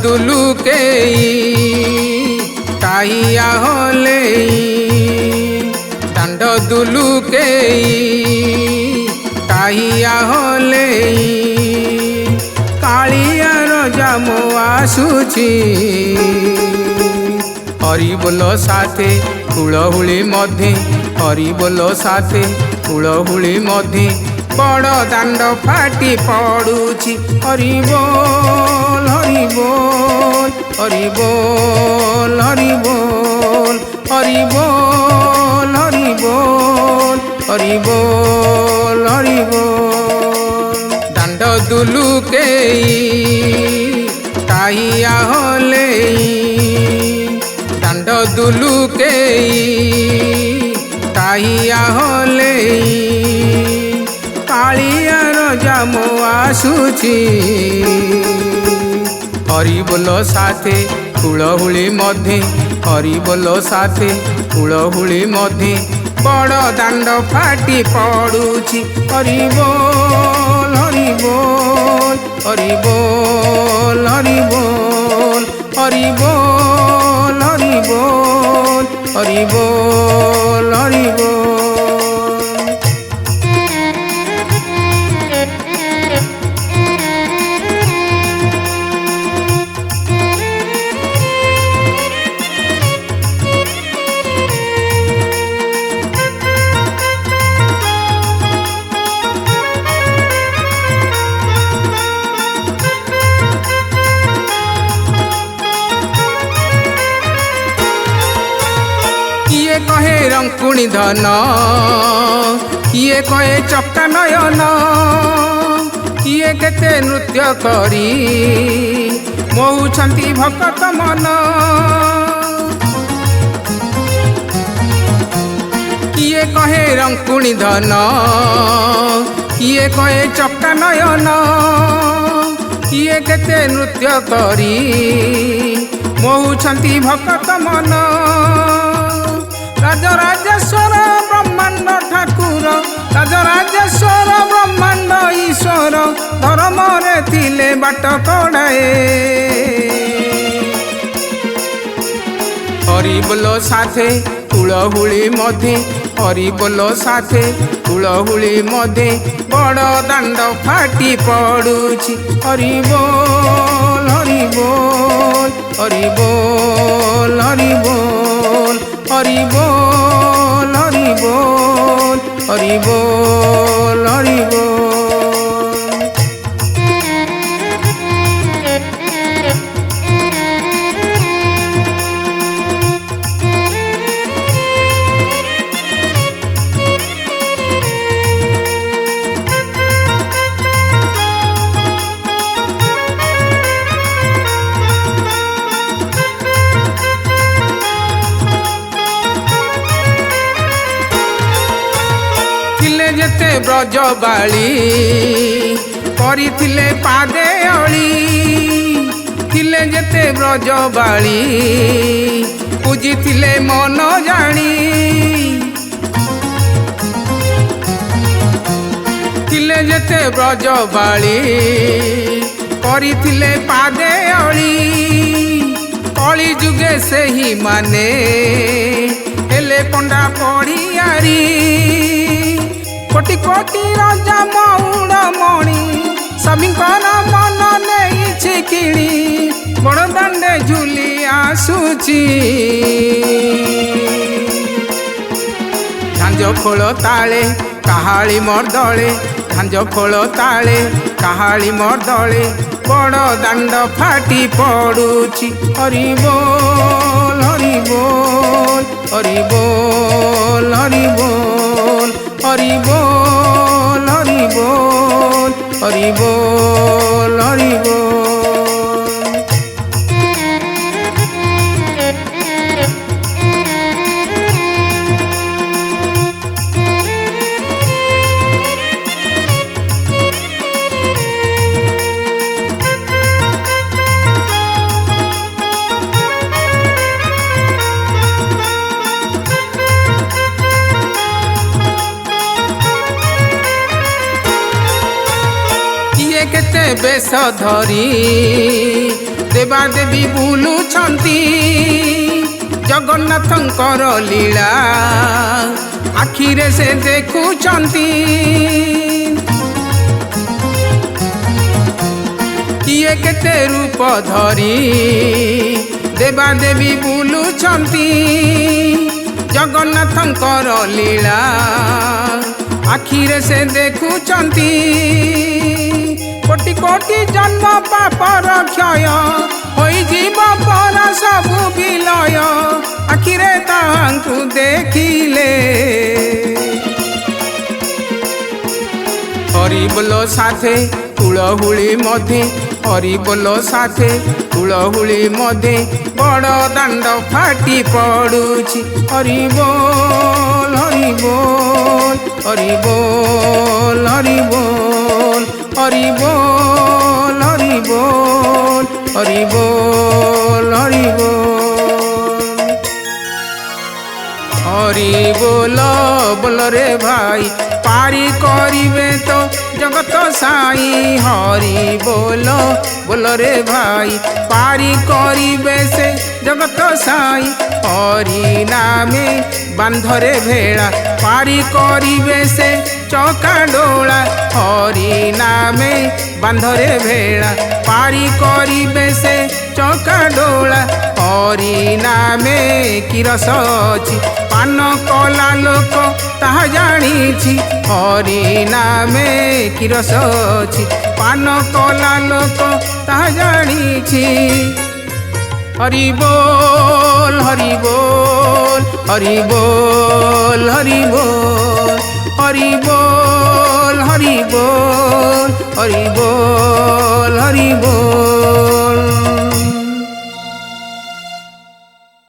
दुलुके काहिया होले दांड दुलुके काहिया होले कालिया जामो आसुची हरि बोलो साथे हुलहुली मध्य हरि बोलो साथे हुलहुली मध्य बड़ दांड फाटी पड़ुची हरि बोल हरि बोल हरि बोल हरि बोल हरि बोल हरि बोल हरि बोल हरि बोल दांड दुलुके काहिया होले दांड दुलुके काहिया होले कालिया जामो आसुची हरि बोलो साथे हुलहुली मध्य हरि बोलो साथे हुलहुली मध्य बड़ दांड फाटी पड़ुची हरि बोल हरि बोल हरि बोल हरि बोल हरि बोल हरि बोल हरि बोल हरि बोल किए कहे रंकुणी धन किए कहे चक्का नयन किए केते नृत्य करी मोहुछंती भक्त मन किए कहे रंकुणी धन किए कहे चक्का नयन किए केते नृत्य करी मोहुछंती भक्त मन राजराजेश्वर ब्रह्मांड ठाकुर राजराजेश्वर ब्रह्मांड ईश्वर धर्म रे थिले बाट कड़ाए हरि बोलो साथे हुलहुली मध्य हरि बोलो साथे हुलहुली मध्य बड़ दांड फाटी पड़ुची हरि बोल हरि बोल हरि बोल हरि बोल हरि बोल हरि बोल हरि बोल हरि बोल जेते ब्रजबाली करिथिले पादे अली थिले जेते ब्रजबाली पूजिथिले मन जानी थिले जेते ब्रजबाली करिथिले पादे अली कली जुगे सेही माने हेले पंडा पड़ियारी कोटि कोटि राजा मौड़ मणि सभिंकर मन नहीं किणी बड़ दांडे झुली आसुची झांझ खोल ताले काहाली मर्दले झांझ खोल ताले काहाली मर्दले बड़ दांड फाटी पड़ुची हरि बोल हरि बोल हरि बोल हरि बोल हरि बोल हरि बोल हरि बोल हरि बोल केते बेश धरी ଦେବାଦେବୀ ବୁଲୁଛନ୍ତି ଜଗନ୍ନାଥଙ୍କର ଲୀଳା ଆଖିରେ ସେ ଦେଖୁଛନ୍ତି। କିଏ କେତେ ରୂପ ଧରି ଦେବାଦେବୀ ବୁଲୁଛନ୍ତି ଜଗନ୍ନାଥଙ୍କର ଲୀଳା ଆଖିରେ ସେ ଦେଖୁଛନ୍ତି। କୋଟି କୋଟି ଜନ୍ମ ପାପର କ୍ଷୟ ହୋଇଯିବ ପରା ସବୁ ବିଲୟ ଆଖିରେ ତାଙ୍କୁ ଦେଖିଲେ। হরি বলো সাথে হুড়হুড়ি মধ্যে হরি বলো সাথে হুড়হুড়ি মধ্যে বড় দাণ্ড ফাটি পড়ুছি। হরি বল হরি বল হরি বল হরি বল হরি বল হরি বল হরি বল হরি বল হরি বল বল রে ভাই পারি করিবে তো জগত সাই। হরি বল বল রে ভাই পারি করিবে সে জগত সাই। হরি নামে বান্ধরে ভেড়া পারি করিবে সে চকা ডোলা। হরি নামে বান্ধরে ভেড়া পারি করিবে সে চকা ডোলা। হরি নামে কি রস ଅଛି পান কলা লোক তাহা জানিছি। হরি নামে কি রস ଅଛି পান কলা লোক তাহা জানিছি। হরি বল হরি বল হরি বল হরি বল হরি বল হরি বল হরি বল হরি বল।